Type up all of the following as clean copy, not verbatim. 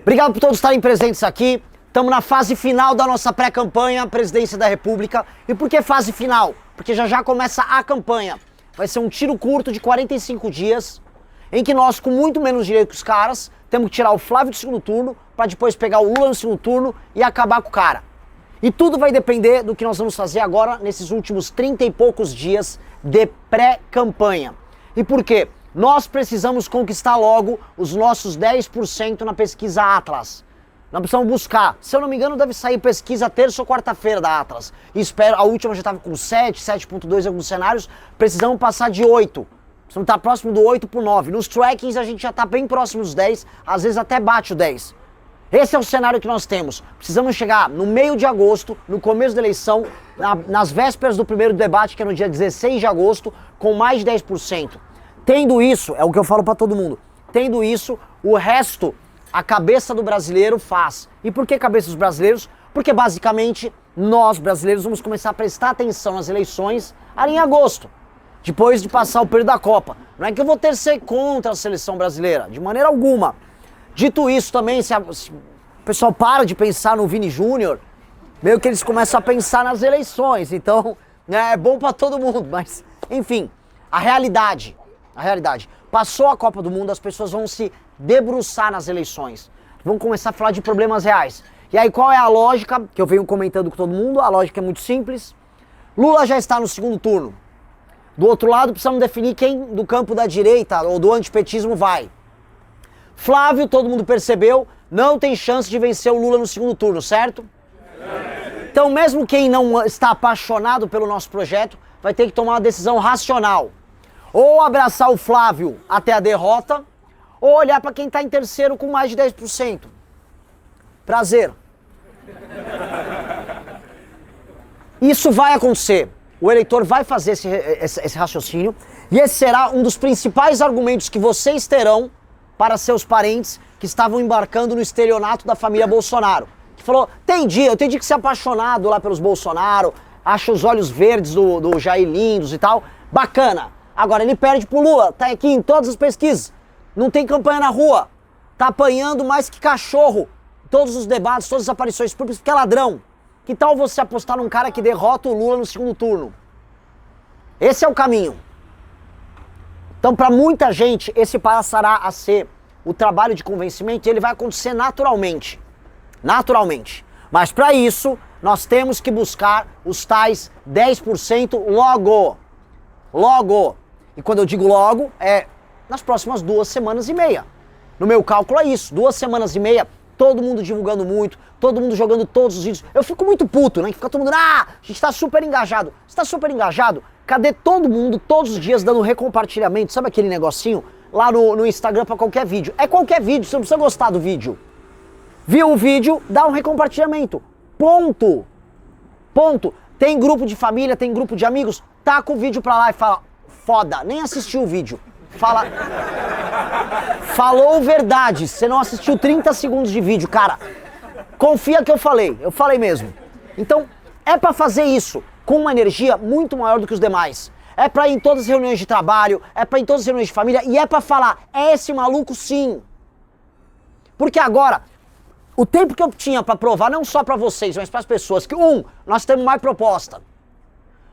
Obrigado por todos estarem presentes aqui. Estamos na fase final da nossa pré-campanha, Presidência da República. E por que fase final? Porque já começa a campanha. Vai ser um tiro curto de 45 dias, em que nós, com muito menos direito que os caras, temos que tirar o Flávio do segundo turno, para depois pegar o Lula no segundo turno e acabar com o cara. E tudo vai depender do que nós vamos fazer agora, nesses últimos 30 e poucos dias de pré-campanha. E por quê? Nós precisamos conquistar logo os nossos 10% na pesquisa Atlas. Nós precisamos buscar, se eu não me engano, deve sair pesquisa terça ou quarta-feira da Atlas. E espero, a última já estava com 7, 7.2 em alguns cenários, precisamos passar de 8. Precisamos estar próximo do 8 para o 9. Nos trackings a gente já está bem próximo dos 10, às vezes até bate o 10. Esse é o cenário que nós temos. Precisamos chegar no meio de agosto, no começo da eleição, nas vésperas do primeiro debate, que é no dia 16 de agosto, com mais de 10%. Tendo isso, é o que eu falo para todo mundo, tendo isso, o resto, a cabeça do brasileiro faz. E por que cabeça dos brasileiros? Porque basicamente nós brasileiros vamos começar a prestar atenção nas eleições ali em agosto, depois de passar o período da Copa. Não é que eu vou torcer contra a seleção brasileira, de maneira alguma. Dito isso também, se o pessoal para de pensar no Vini Júnior, meio que eles começam a pensar nas eleições. Então, é bom para todo mundo, mas enfim, a realidade. Passou a Copa do Mundo, as pessoas vão se debruçar nas eleições. Vão começar a falar de problemas reais. E aí qual é a lógica que eu venho comentando com todo mundo? A lógica é muito simples. Lula já está no segundo turno. Do outro lado, precisamos definir quem do campo da direita ou do antipetismo vai. Flávio, todo mundo percebeu, não tem chance de vencer o Lula no segundo turno, certo? Então mesmo quem não está apaixonado pelo nosso projeto vai ter que tomar uma decisão racional. Ou abraçar o Flávio até a derrota, ou olhar para quem está em terceiro com mais de 10%. Prazer. Isso vai acontecer. O eleitor vai fazer esse raciocínio, e esse será um dos principais argumentos que vocês terão para seus parentes que estavam embarcando no estelionato da família Bolsonaro. Que falou, eu entendi que você é apaixonado lá pelos Bolsonaro, acha os olhos verdes do Jair lindos e tal, bacana. Agora ele perde pro Lula, tá aqui em todas as pesquisas, não tem campanha na rua, tá apanhando mais que cachorro, todos os debates, todas as aparições públicas, porque é ladrão. Que tal você apostar num cara que derrota o Lula no segundo turno? Esse é o caminho. Então, para muita gente, esse passará a ser o trabalho de convencimento e ele vai acontecer naturalmente. Naturalmente. Mas para isso, nós temos que buscar os tais 10% logo. Logo. E quando eu digo logo, é nas próximas 2 semanas e meia. No meu cálculo é isso, 2 semanas e meia, todo mundo divulgando muito, todo mundo jogando todos os vídeos. Eu fico muito puto, né? Que fica todo mundo, a gente tá super engajado. Você tá super engajado? Cadê todo mundo, todos os dias, dando recompartilhamento? Sabe aquele negocinho? Lá no Instagram pra qualquer vídeo. É qualquer vídeo, você não precisa gostar do vídeo. Viu o vídeo, dá um recompartilhamento. Ponto. Ponto. Tem grupo de família, tem grupo de amigos, taca o vídeo pra lá e fala, foda, nem assistiu o vídeo. Falou verdade, você não assistiu 30 segundos de vídeo, cara. Confia que eu falei mesmo. Então, é pra fazer isso com uma energia muito maior do que os demais. É pra ir em todas as reuniões de trabalho, é pra ir em todas as reuniões de família e é pra falar, é esse maluco sim. Porque agora, o tempo que eu tinha pra provar, não só pra vocês, mas pras pessoas, que nós temos mais proposta.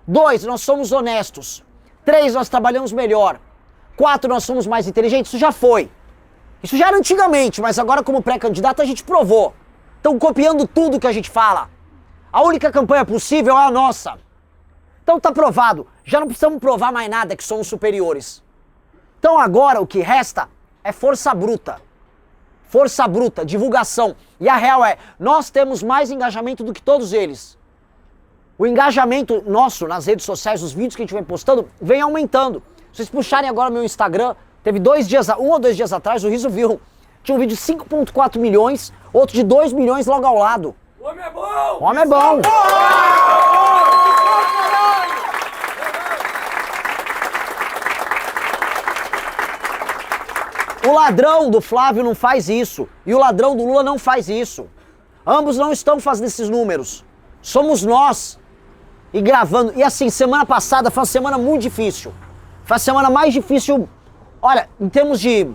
2, nós somos honestos. 3, nós trabalhamos melhor. 4, nós somos mais inteligentes. Isso já foi. Isso já era antigamente, mas agora como pré-candidato a gente provou. Estão copiando tudo que a gente fala. A única campanha possível é a nossa. Então tá provado. Já não precisamos provar mais nada que somos superiores. Então agora o que resta é força bruta. Força bruta, divulgação. E a real é, nós temos mais engajamento do que todos eles. O engajamento nosso nas redes sociais, os vídeos que a gente vem postando, vem aumentando. Se vocês puxarem agora meu Instagram, teve 1 ou 2 dias atrás, o Riso viu, tinha um vídeo de 5.4 milhões, outro de 2 milhões logo ao lado. O homem é bom! O homem é bom! O ladrão do Flávio não faz isso, e o ladrão do Lula não faz isso. Ambos não estão fazendo esses números. Somos nós. E gravando. E assim, semana passada foi uma semana muito difícil. Foi a semana mais difícil, olha, em termos de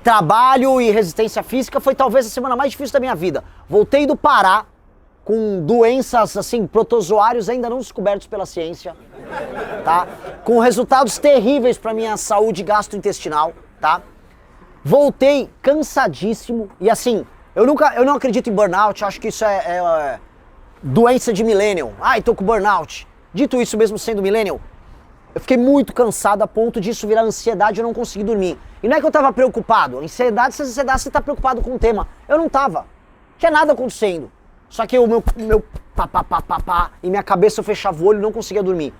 trabalho e resistência física, foi talvez a semana mais difícil da minha vida. Voltei do Pará com doenças, assim, protozoários ainda não descobertos pela ciência, tá? Com resultados terríveis para minha saúde gastrointestinal, tá? Voltei cansadíssimo e assim, eu não acredito em burnout, acho que isso é doença de millennial. Ai, tô com burnout. Dito isso, mesmo sendo millennial, eu fiquei muito cansado a ponto disso virar ansiedade e eu não consegui dormir. E não é que eu tava preocupado, ansiedade, se você tá preocupado com o tema. Eu não tava, não tinha nada acontecendo. Só que o meu pá, e minha cabeça eu fechava o olho e não conseguia dormir.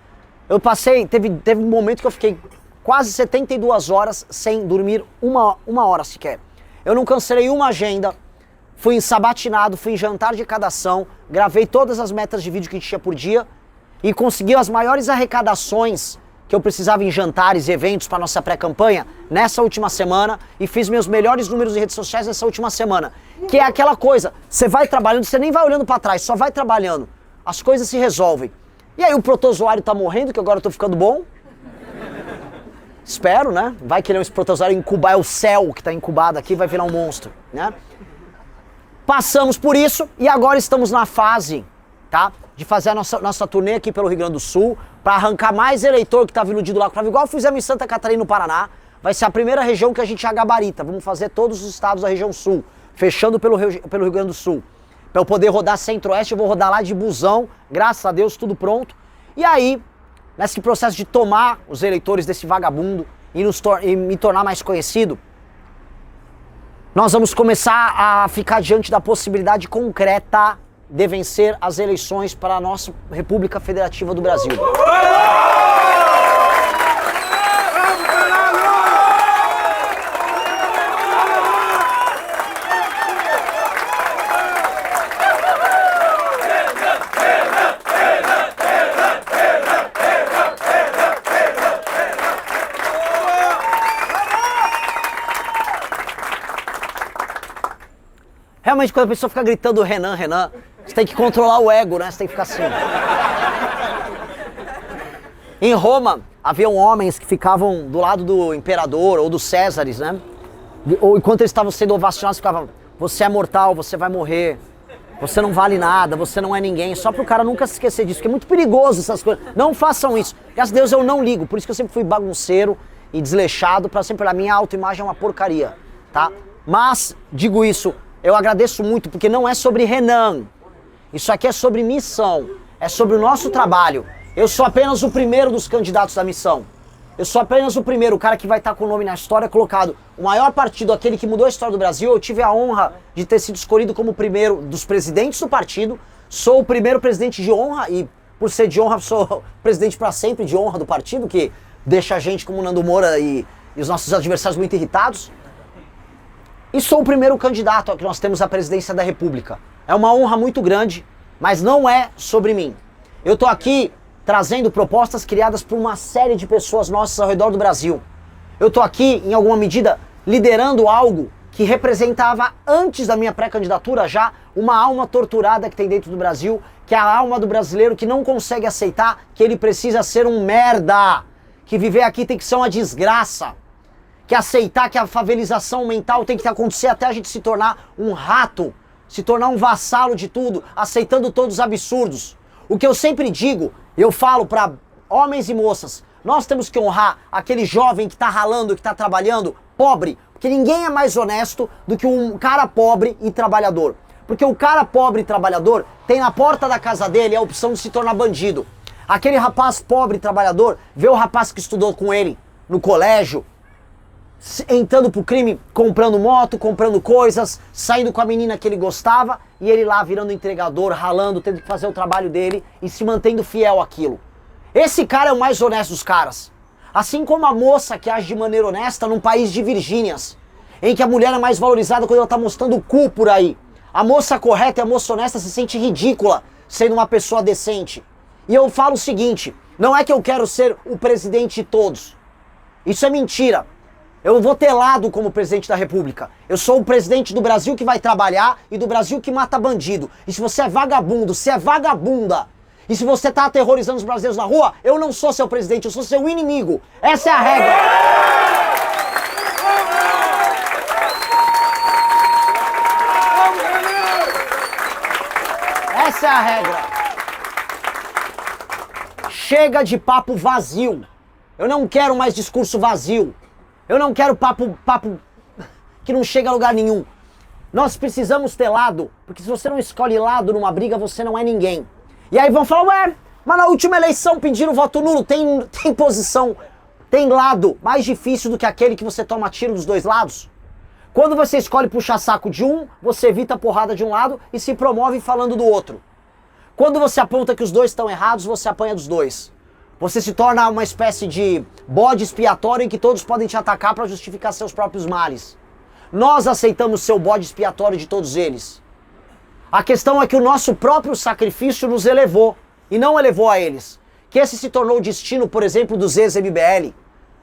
Eu passei, teve um momento que eu fiquei quase 72 horas sem dormir uma hora sequer. Eu não cancelei uma agenda, fui ensabatinado, fui em jantar de cada ação, gravei todas as metas de vídeo que tinha por dia e consegui as maiores arrecadações que eu precisava em jantares e eventos para nossa pré-campanha nessa última semana e fiz meus melhores números em redes sociais nessa última semana. Que é aquela coisa, você vai trabalhando, você nem vai olhando para trás, só vai trabalhando. As coisas se resolvem. E aí o protozoário tá morrendo, que agora eu tô ficando bom. Espero, né? Vai querer esse protozoário incubar, é o céu que tá incubado aqui, vai virar um monstro, né? Passamos por isso e agora estamos na fase, tá? De fazer a nossa turnê aqui pelo Rio Grande do Sul, para arrancar mais eleitor que estava iludido lá, igual fizemos em Santa Catarina, no Paraná. Vai ser a primeira região que a gente gabarita. Vamos fazer todos os estados da região sul, fechando pelo Rio Grande do Sul. Para eu poder rodar centro-oeste, eu vou rodar lá de busão, graças a Deus, tudo pronto. E aí, nesse processo de tomar os eleitores desse vagabundo e me tornar mais conhecido, nós vamos começar a ficar diante da possibilidade concreta de vencer as eleições para a nossa República Federativa do Brasil. Realmente, quando a pessoa fica gritando Renan, Renan, você tem que controlar o ego, né? Você tem que ficar assim. Em Roma, haviam homens que ficavam do lado do imperador ou dos Césares, né? Ou enquanto eles estavam sendo ovacionados, ficavam: você é mortal, você vai morrer, você não vale nada, você não é ninguém. Só para o cara nunca se esquecer disso, porque é muito perigoso essas coisas. Não façam isso. Graças a Deus eu não ligo, por isso que eu sempre fui bagunceiro e desleixado, para sempre a minha autoimagem é uma porcaria, tá? Mas, digo isso, eu agradeço muito, porque não é sobre Renan. Isso aqui é sobre missão, é sobre o nosso trabalho. Eu sou apenas o primeiro dos candidatos da missão. Eu sou apenas o primeiro, o cara que vai estar com o nome na história colocado. O maior partido, aquele que mudou a história do Brasil, eu tive a honra de ter sido escolhido como o primeiro dos presidentes do partido. Sou o primeiro presidente de honra e, por ser de honra, sou presidente para sempre de honra do partido, que deixa a gente como o Nando Moura e os nossos adversários muito irritados. E sou o primeiro candidato que nós temos à presidência da República. É uma honra muito grande, mas não é sobre mim. Eu estou aqui trazendo propostas criadas por uma série de pessoas nossas ao redor do Brasil. Eu estou aqui, em alguma medida, liderando algo que representava, antes da minha pré-candidatura já, uma alma torturada que tem dentro do Brasil, que é a alma do brasileiro que não consegue aceitar que ele precisa ser um merda, que viver aqui tem que ser uma desgraça, que aceitar que a favelização mental tem que acontecer até a gente se tornar um rato, se tornar um vassalo de tudo, aceitando todos os absurdos. O que eu sempre digo, eu falo para homens e moças, nós temos que honrar aquele jovem que está ralando, que está trabalhando, pobre, porque ninguém é mais honesto do que um cara pobre e trabalhador. Porque o cara pobre e trabalhador tem na porta da casa dele a opção de se tornar bandido. Aquele rapaz pobre e trabalhador vê o rapaz que estudou com ele no colégio, entrando pro crime, comprando moto, comprando coisas, saindo com a menina que ele gostava e ele lá virando entregador, ralando, tendo que fazer o trabalho dele e se mantendo fiel àquilo. Esse cara é o mais honesto dos caras. Assim como a moça que age de maneira honesta num país de Virgínias, em que a mulher é mais valorizada quando ela tá mostrando o cu por aí. A moça correta e a moça honesta se sente ridícula sendo uma pessoa decente. E eu falo o seguinte, não é que eu quero ser o presidente de todos. Isso é mentira. Eu vou ter lado como presidente da República. Eu sou o presidente do Brasil que vai trabalhar e do Brasil que mata bandido. E se você é vagabundo, se é vagabunda, e se você tá aterrorizando os brasileiros na rua, eu não sou seu presidente, eu sou seu inimigo. Essa é a regra. Essa é a regra. Chega de papo vazio. Eu não quero mais discurso vazio. Eu não quero papo que não chega a lugar nenhum. Nós precisamos ter lado, porque se você não escolhe lado numa briga, você não é ninguém. E aí vão falar, ué, mas na última eleição pediram voto nulo, tem posição, tem lado mais difícil do que aquele que você toma tiro dos dois lados? Quando você escolhe puxar saco de um, você evita a porrada de um lado e se promove falando do outro. Quando você aponta que os dois estão errados, você apanha dos dois. Você se torna uma espécie de bode expiatório em que todos podem te atacar para justificar seus próprios males. Nós aceitamos ser o bode expiatório de todos eles. A questão é que o nosso próprio sacrifício nos elevou e não elevou a eles. Que esse se tornou o destino, por exemplo, dos ex-MBL,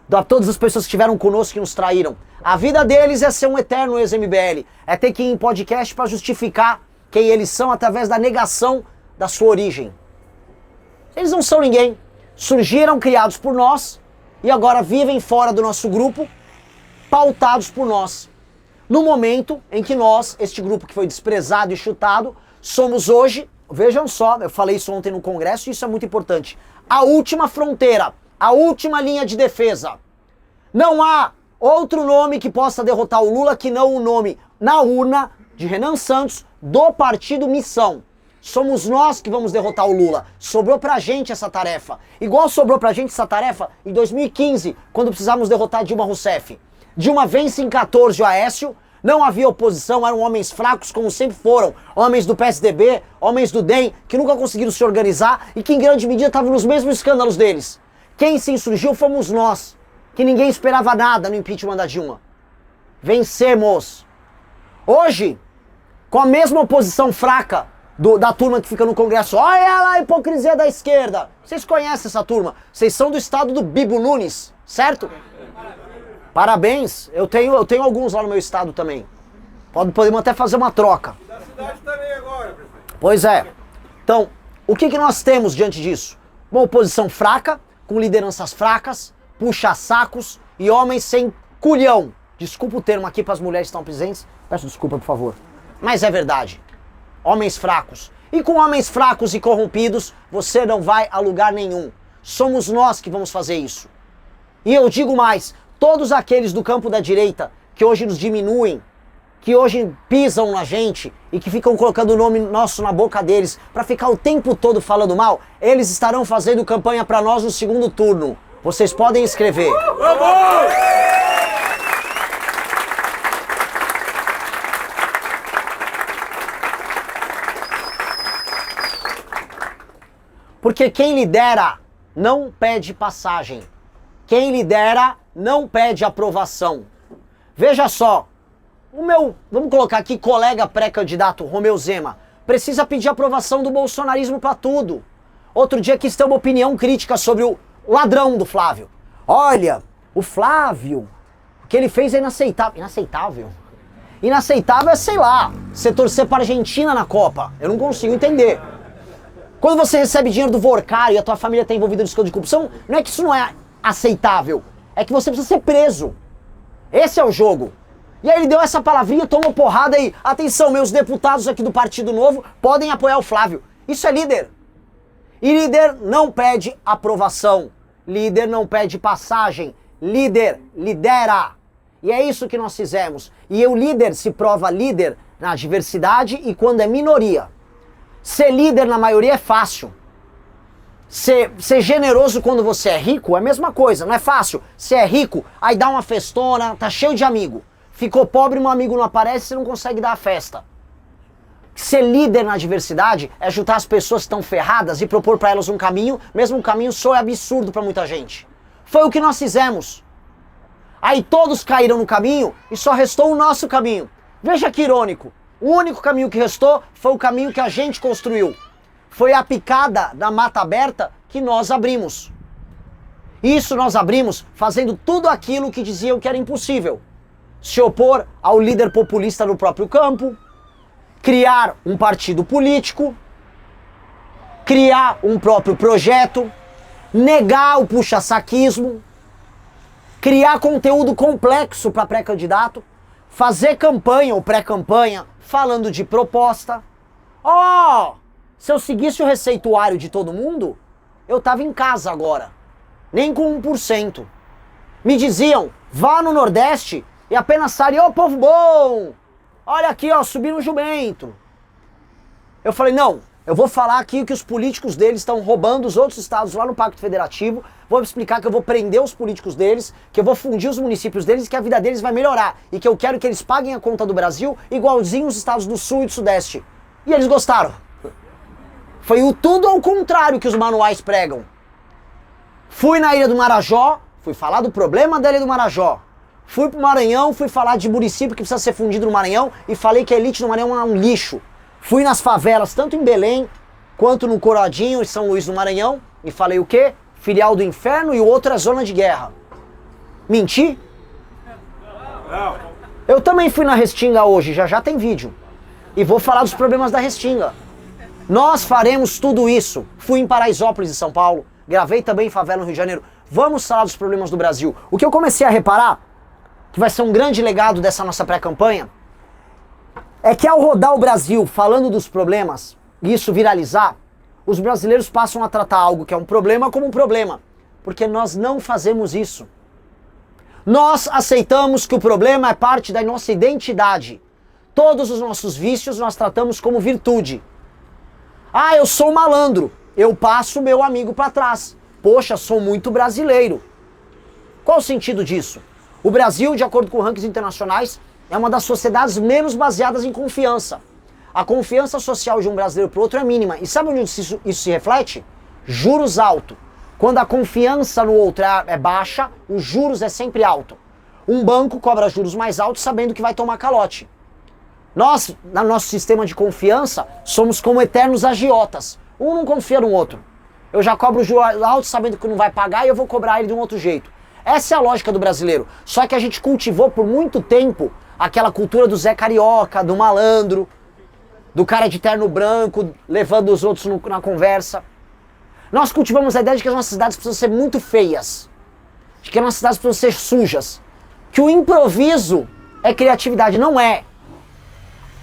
de todas as pessoas que estiveram conosco que nos traíram. A vida deles é ser um eterno ex-MBL, é ter que ir em podcast para justificar quem eles são através da negação da sua origem. Eles não são ninguém. Surgiram criados por nós e agora vivem fora do nosso grupo, pautados por nós. No momento em que nós, este grupo que foi desprezado e chutado, somos hoje, vejam só, eu falei isso ontem no Congresso e isso é muito importante, a última fronteira, a última linha de defesa. Não há outro nome que possa derrotar o Lula que não o nome na urna de Renan Santos do Partido Missão. Somos nós que vamos derrotar o Lula. Sobrou pra gente essa tarefa. Igual sobrou pra gente essa tarefa em 2015, quando precisávamos derrotar Dilma Rousseff. Dilma vence em 14 o Aécio, não havia oposição, eram homens fracos como sempre foram. Homens do PSDB, homens do DEM, que nunca conseguiram se organizar e que em grande medida estavam nos mesmos escândalos deles. Quem se insurgiu fomos nós, que ninguém esperava nada no impeachment da Dilma. Vencemos. Hoje, com a mesma oposição fraca, da turma que fica no Congresso, olha lá a hipocrisia da esquerda. Vocês conhecem essa turma? Vocês são do estado do Bibo Nunes, certo? Parabéns, eu tenho alguns lá no meu estado também. Podemos até fazer uma troca. E da cidade também agora, prefeito. Pois é. Então, o que nós temos diante disso? Uma oposição fraca, com lideranças fracas, puxa-sacos e homens sem culhão. Desculpa o termo aqui para as mulheres que estão presentes. Peço desculpa, por favor. Mas é verdade. Homens fracos. E com homens fracos e corrompidos, você não vai a lugar nenhum. Somos nós que vamos fazer isso. E eu digo mais, todos aqueles do campo da direita que hoje nos diminuem, que hoje pisam na gente e que ficam colocando o nome nosso na boca deles para ficar o tempo todo falando mal, eles estarão fazendo campanha para nós no segundo turno. Vocês podem escrever. Vamos! Porque quem lidera não pede passagem. Quem lidera não pede aprovação. Veja só, vamos colocar aqui, colega pré-candidato Romeu Zema, precisa pedir aprovação do bolsonarismo para tudo. Outro dia quis ter uma opinião crítica sobre o ladrão do Flávio. Olha, o Flávio, o que ele fez é inaceitável. Inaceitável? Inaceitável é, sei lá, você torcer para a Argentina na Copa. Eu não consigo entender. Quando você recebe dinheiro do Vorcário e a tua família está envolvida no escândalo de corrupção, não é que isso não é aceitável, é que você precisa ser preso. Esse é o jogo. E aí ele deu essa palavrinha, tomou porrada e, atenção, meus deputados aqui do Partido Novo podem apoiar o Flávio. Isso é líder. E líder não pede aprovação, líder não pede passagem, líder lidera. E é isso que nós fizemos. E o líder se prova líder na diversidade e quando é minoria. Ser líder na maioria é fácil. Ser generoso quando você é rico é a mesma coisa, não é fácil. Você é rico, aí dá uma festona, tá cheio de amigo. Ficou pobre, um amigo não aparece, você não consegue dar a festa. Ser líder na diversidade é juntar as pessoas que estão ferradas e propor para elas um caminho, mesmo um caminho só é absurdo para muita gente. Foi o que nós fizemos. Aí todos caíram no caminho e só restou o nosso caminho. Veja que irônico. O único caminho que restou foi o caminho que a gente construiu. Foi a picada da mata aberta que nós abrimos. Isso nós abrimos fazendo tudo aquilo que diziam que era impossível. Se opor ao líder populista no próprio campo, criar um partido político, criar um próprio projeto, negar o puxa-saquismo, criar conteúdo complexo para pré-candidato, fazer campanha ou pré-campanha falando de proposta. Se eu seguisse o receituário de todo mundo, eu tava em casa agora. Nem com 1%. Me diziam, vá no Nordeste e apenas sale, ô povo bom! Olha aqui, ó, subiram um jumento. Eu falei, não, eu vou falar aqui que os políticos deles estão roubando os outros estados lá no Pacto Federativo, vou explicar que eu vou prender os políticos deles, que eu vou fundir os municípios deles e que a vida deles vai melhorar. E que eu quero que eles paguem a conta do Brasil igualzinho os estados do Sul e do Sudeste. E eles gostaram. Foi o tudo ao contrário que os manuais pregam. Fui na Ilha do Marajó, fui falar do problema da Ilha do Marajó. Fui pro Maranhão, fui falar de município que precisa ser fundido no Maranhão e falei que a elite do Maranhão é um lixo. Fui nas favelas, tanto em Belém quanto no Coradinho e São Luís do Maranhão, e falei o quê? Filial do inferno e o outro é zona de guerra. Menti? Não. Eu também fui na Restinga hoje, já tem vídeo. E vou falar dos problemas da Restinga. Nós faremos tudo isso. Fui em Paraisópolis, em São Paulo. Gravei também em favela no Rio de Janeiro. Vamos falar dos problemas do Brasil. O que eu comecei a reparar, que vai ser um grande legado dessa nossa pré-campanha, é que ao rodar o Brasil falando dos problemas, e isso viralizar, os brasileiros passam a tratar algo que é um problema como um problema. Porque nós não fazemos isso. Nós aceitamos que o problema é parte da nossa identidade. Todos os nossos vícios nós tratamos como virtude. Ah, eu sou malandro. Eu passo meu amigo para trás. Poxa, sou muito brasileiro. Qual o sentido disso? O Brasil, de acordo com rankings internacionais, é uma das sociedades menos baseadas em confiança. A confiança social de um brasileiro para o outro é mínima. E sabe onde isso se reflete? Juros altos. Quando a confiança no outro é baixa, os juros é sempre alto. Um banco cobra juros mais altos sabendo que vai tomar calote. Nós, no nosso sistema de confiança, somos como eternos agiotas. Um não confia no outro. Eu já cobro juros altos sabendo que não vai pagar e eu vou cobrar ele de um outro jeito. Essa é a lógica do brasileiro. Só que a gente cultivou por muito tempo aquela cultura do Zé Carioca, do malandro, do cara de terno branco, levando os outros na conversa. Nós cultivamos a ideia de que as nossas cidades precisam ser muito feias. De que as nossas cidades precisam ser sujas. Que o improviso é criatividade. Não é.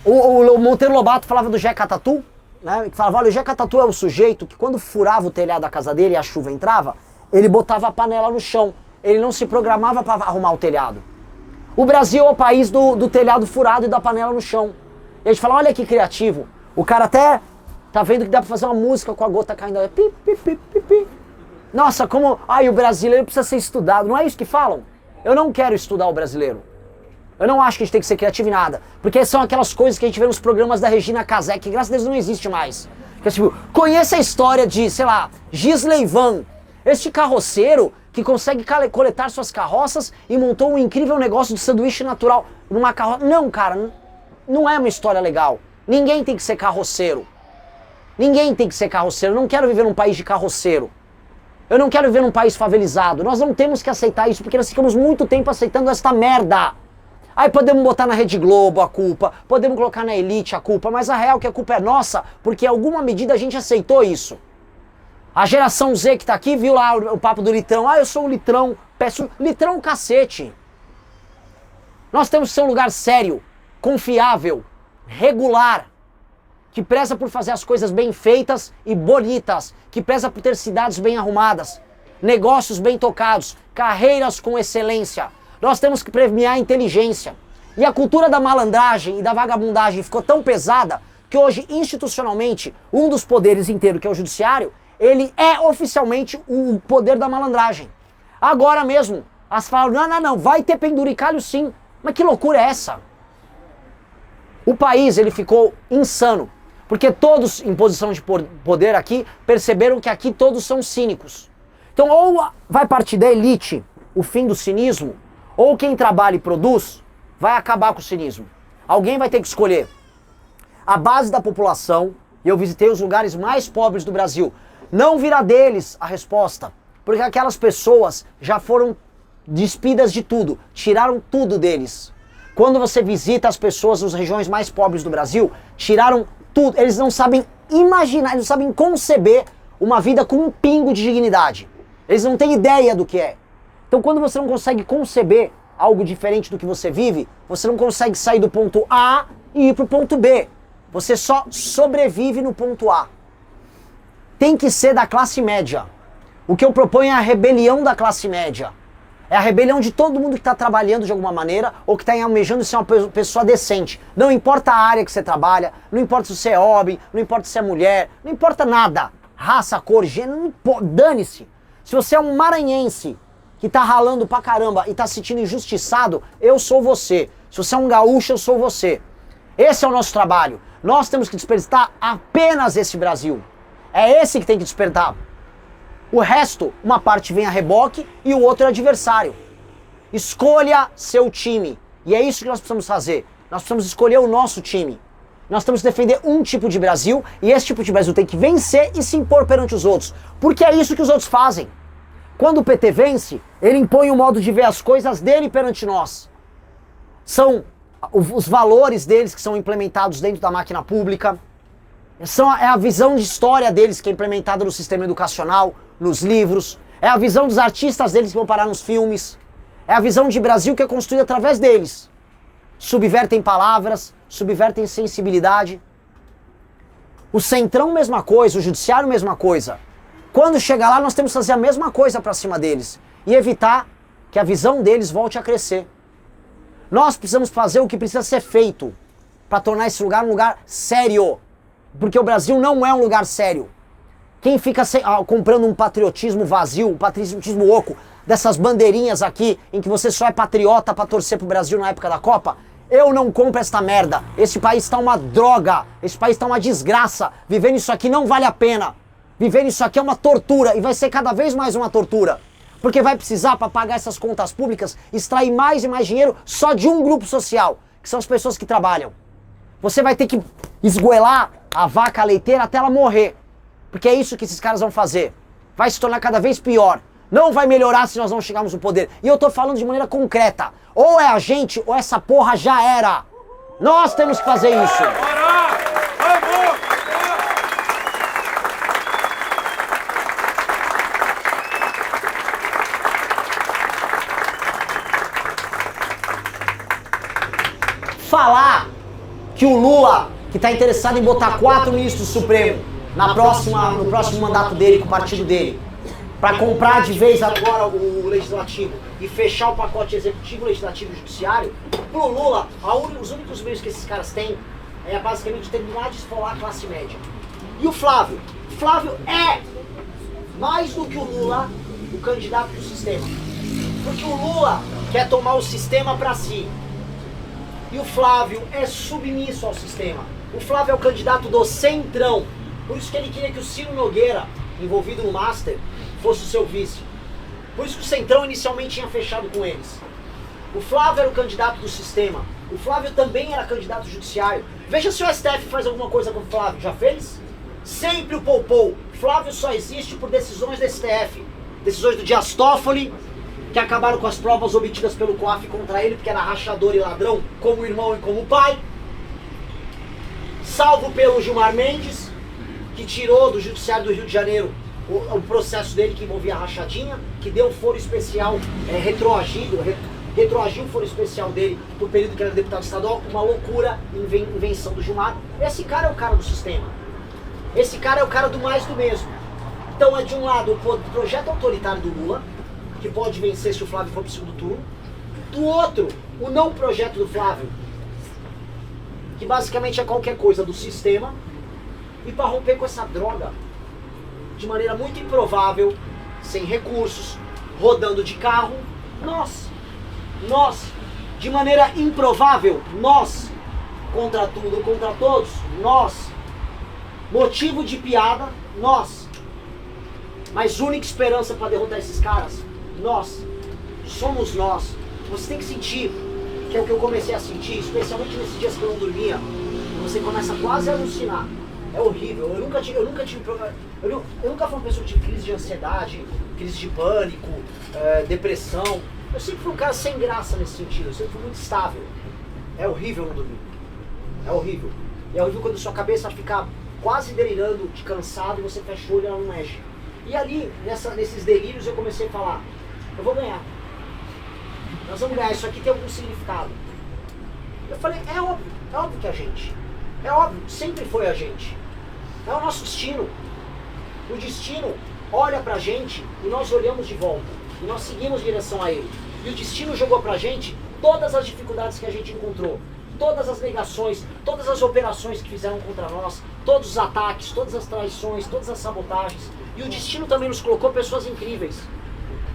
O Monteiro Lobato falava do Jeca Tatu, né? Que falava, olha, o Jeca Tatu é o sujeito que quando furava o telhado da casa dele e a chuva entrava, ele botava a panela no chão. Ele não se programava para arrumar o telhado. O Brasil é o país do telhado furado e da panela no chão. E a gente fala, olha que criativo. O cara até tá vendo que dá pra fazer uma música com a gota caindo. Pi, pi, pi, pi, pi. Nossa, como... Ai, o brasileiro precisa ser estudado. Não é isso que falam? Eu não quero estudar o brasileiro. Eu não acho que a gente tem que ser criativo em nada. Porque são aquelas coisas que a gente vê nos programas da Regina Casé, que graças a Deus não existe mais. Que é tipo, conheça a história de, sei lá, Gisley Van. Este carroceiro que consegue coletar suas carroças e montou um incrível negócio de sanduíche natural numa carroça. Não, cara, não é uma história legal. Ninguém tem que ser carroceiro. Ninguém tem que ser carroceiro. Eu não quero viver num país de carroceiro. Eu não quero viver num país favelizado. Nós não temos que aceitar isso, porque nós ficamos muito tempo aceitando esta merda. Aí podemos botar na Rede Globo a culpa, podemos colocar na elite a culpa, mas a real é que a culpa é nossa, porque em alguma medida a gente aceitou isso. A geração Z que tá aqui viu lá o papo do litrão. Ah, eu sou um litrão. Peço litrão cacete. Nós temos que ser um lugar sério, confiável, regular, que preza por fazer as coisas bem feitas e bonitas, que preza por ter cidades bem arrumadas, negócios bem tocados, carreiras com excelência. Nós temos que premiar a inteligência. E a cultura da malandragem e da vagabundagem ficou tão pesada que hoje, institucionalmente, um dos poderes inteiros, que é o judiciário, ele é oficialmente o poder da malandragem. Agora mesmo, as falam, não, vai ter penduricalho sim. Mas que loucura é essa? O país, ele ficou insano. Porque todos em posição de poder aqui perceberam que aqui todos são cínicos. Então ou vai partir da elite o fim do cinismo, ou quem trabalha e produz vai acabar com o cinismo. Alguém vai ter que escolher. A base da população, e eu visitei os lugares mais pobres do Brasil, não virá deles a resposta, porque aquelas pessoas já foram despidas de tudo, tiraram tudo deles. Quando você visita as pessoas nas regiões mais pobres do Brasil, tiraram tudo, eles não sabem imaginar, eles não sabem conceber uma vida com um pingo de dignidade. Eles não têm ideia do que é. Então quando você não consegue conceber algo diferente do que você vive, você não consegue sair do ponto A e ir para o ponto B. Você só sobrevive no ponto A. tem que ser da classe média. O que eu proponho é a rebelião da classe média. É a rebelião de todo mundo que está trabalhando de alguma maneira ou que está almejando ser uma pessoa decente. Não importa a área que você trabalha, não importa se você é homem, não importa se é mulher, não importa nada. Raça, cor, gênero, dane-se. Se você é um maranhense que está ralando pra caramba e está se sentindo injustiçado, eu sou você. Se você é um gaúcho, eu sou você. Esse é o nosso trabalho. Nós temos que despertar apenas esse Brasil. É esse que tem que despertar. O resto, uma parte vem a reboque e o outro é adversário. Escolha seu time. E é isso que nós precisamos fazer. Nós precisamos escolher o nosso time. Nós temos que defender um tipo de Brasil e esse tipo de Brasil tem que vencer e se impor perante os outros. Porque é isso que os outros fazem. Quando o PT vence, ele impõe o modo de ver as coisas dele perante nós. São os valores deles que são implementados dentro da máquina pública. É a visão de história deles que é implementada no sistema educacional, nos livros. É a visão dos artistas deles que vão parar nos filmes. É a visão de Brasil que é construída através deles. Subvertem palavras, subvertem sensibilidade. O Centrão, mesma coisa. O Judiciário, mesma coisa. Quando chegar lá, nós temos que fazer a mesma coisa para cima deles. E evitar que a visão deles volte a crescer. Nós precisamos fazer o que precisa ser feito para tornar esse lugar um lugar sério. Porque o Brasil não é um lugar sério. Quem fica comprando um patriotismo vazio, um patriotismo oco, dessas bandeirinhas aqui, em que você só é patriota para torcer pro Brasil na época da Copa, eu não compro esta merda. Esse país tá uma droga, esse país tá uma desgraça. Vivendo isso aqui não vale a pena. Vivendo isso aqui é uma tortura e vai ser cada vez mais uma tortura. Porque vai precisar, para pagar essas contas públicas, extrair mais e mais dinheiro só de um grupo social, que são as pessoas que trabalham. Você vai ter que esgoelar a vaca leiteira até ela morrer. Porque é isso que esses caras vão fazer. Vai se tornar cada vez pior. Não vai melhorar se nós não chegarmos no poder. E eu tô falando de maneira concreta. Ou é a gente, ou essa porra já era. Nós temos que fazer isso. Falar que o Lula, que está interessado em botar 4 ministros do Supremo no próximo mandato dele, com o partido dele, para comprar de vez agora o legislativo e fechar o pacote executivo, legislativo e judiciário, pro Lula, os únicos meios que esses caras têm é basicamente terminar de esfolar a classe média. E o Flávio? O Flávio é mais do que o Lula, o candidato do sistema. Porque o Lula quer tomar o sistema para si. E o Flávio é submisso ao sistema. O Flávio é o candidato do Centrão. Por isso que ele queria que o Ciro Nogueira, envolvido no Master, fosse o seu vice. Por isso que o Centrão inicialmente tinha fechado com eles. O Flávio era o candidato do sistema. O Flávio também era candidato judiciário. Veja se o STF faz alguma coisa com o Flávio. Já fez? Sempre o poupou. Flávio só existe por decisões do STF. Decisões do Dias Toffoli, que acabaram com as provas obtidas pelo COAF contra ele, porque era rachador e ladrão, como irmão e como pai. Salvo pelo Gilmar Mendes, que tirou do Judiciário do Rio de Janeiro o processo dele que envolvia a rachadinha, que deu foro especial retroagiu o foro especial dele por período que era deputado estadual, uma loucura, invenção do Gilmar. Esse cara é o cara do sistema. Esse cara é o cara do mais do mesmo. Então é de um lado o projeto autoritário do Lula, que pode vencer se o Flávio for pro segundo turno. Do outro, o não projeto do Flávio, que basicamente é qualquer coisa do sistema. E para romper com essa droga, de maneira muito improvável, sem recursos, rodando de carro, nós, de maneira improvável, nós, contra tudo, contra todos, nós, motivo de piada, nós, mas única esperança para derrotar esses caras, nós, somos nós. Você tem que sentir, que é o que eu comecei a sentir, especialmente nesses dias que eu não dormia, você começa quase a alucinar. É horrível, eu nunca fui uma pessoa que tive crise de ansiedade, crise de pânico, depressão. Eu sempre fui um cara sem graça nesse sentido, eu sempre fui muito estável. É horrível não dormir, é horrível. E é horrível quando sua cabeça fica quase delirando de cansado e você fecha o olho e ela não mexe. E ali, nesses delírios, eu comecei a falar, eu vou ganhar. Nós vamos ganhar, isso aqui tem algum significado. Eu falei, é óbvio que é a gente. É óbvio, sempre foi a gente. É o nosso destino. O destino olha pra gente e nós olhamos de volta. E nós seguimos em direção a ele. E o destino jogou pra gente todas as dificuldades que a gente encontrou. Todas as negações, todas as operações que fizeram contra nós, todos os ataques, todas as traições, todas as sabotagens. E o destino também nos colocou pessoas incríveis,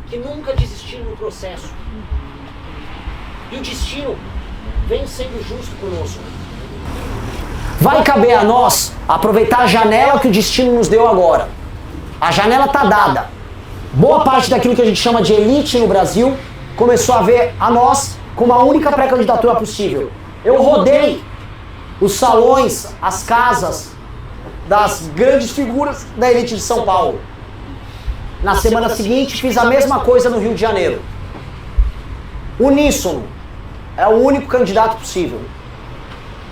que nunca desistiram no processo. E o destino vem sendo justo conosco. Vai caber a nós aproveitar a janela que o destino nos deu agora. A janela está dada. Boa parte daquilo que a gente chama de elite no Brasil começou a ver a nós como a única pré-candidatura possível. Eu rodei os salões, as casas das grandes figuras da elite de São Paulo. Na semana seguinte fiz a mesma coisa no Rio de Janeiro. Uníssono. É o único candidato possível.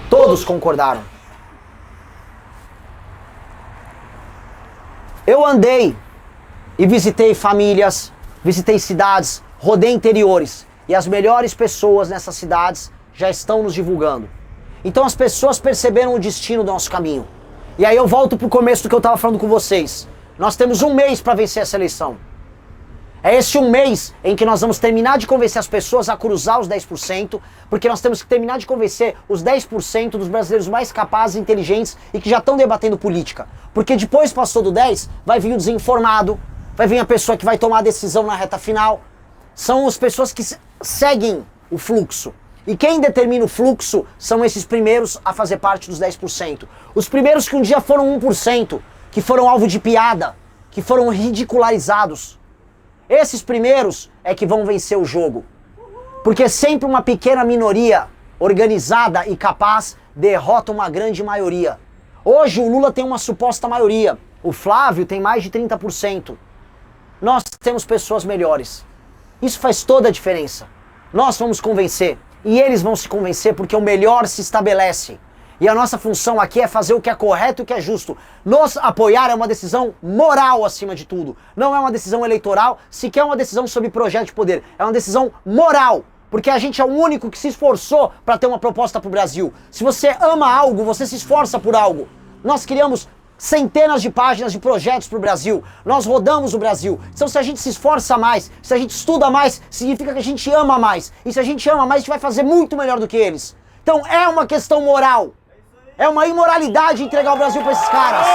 Todos concordaram. Eu andei e visitei famílias, visitei cidades, rodei interiores. E as melhores pessoas nessas cidades já estão nos divulgando. Então as pessoas perceberam o destino do nosso caminho. E aí eu volto pro começo do que eu estava falando com vocês. Nós temos um mês para vencer essa eleição. É esse um mês em que nós vamos terminar de convencer as pessoas a cruzar os 10%, porque nós temos que terminar de convencer os 10% dos brasileiros mais capazes e inteligentes e que já estão debatendo política. Porque depois passou do 10%, vai vir o desinformado, vai vir a pessoa que vai tomar a decisão na reta final. São as pessoas que seguem o fluxo. E quem determina o fluxo são esses primeiros a fazer parte dos 10%. Os primeiros que um dia foram 1%, que foram alvo de piada, que foram ridicularizados. Esses primeiros é que vão vencer o jogo. Porque sempre uma pequena minoria organizada e capaz derrota uma grande maioria. Hoje o Lula tem uma suposta maioria. O Flávio tem mais de 30%. Nós temos pessoas melhores. Isso faz toda a diferença. Nós vamos convencer. E eles vão se convencer porque o melhor se estabelece. E a nossa função aqui é fazer o que é correto e o que é justo. Nos apoiar é uma decisão moral acima de tudo. Não é uma decisão eleitoral, sequer uma decisão sobre projeto de poder. É uma decisão moral. Porque a gente é o único que se esforçou para ter uma proposta para o Brasil. Se você ama algo, você se esforça por algo. Nós criamos centenas de páginas de projetos para o Brasil. Nós rodamos o Brasil. Então se a gente se esforça mais, se a gente estuda mais, significa que a gente ama mais. E se a gente ama mais, a gente vai fazer muito melhor do que eles. Então é uma questão moral. É uma imoralidade entregar o Brasil para esses caras.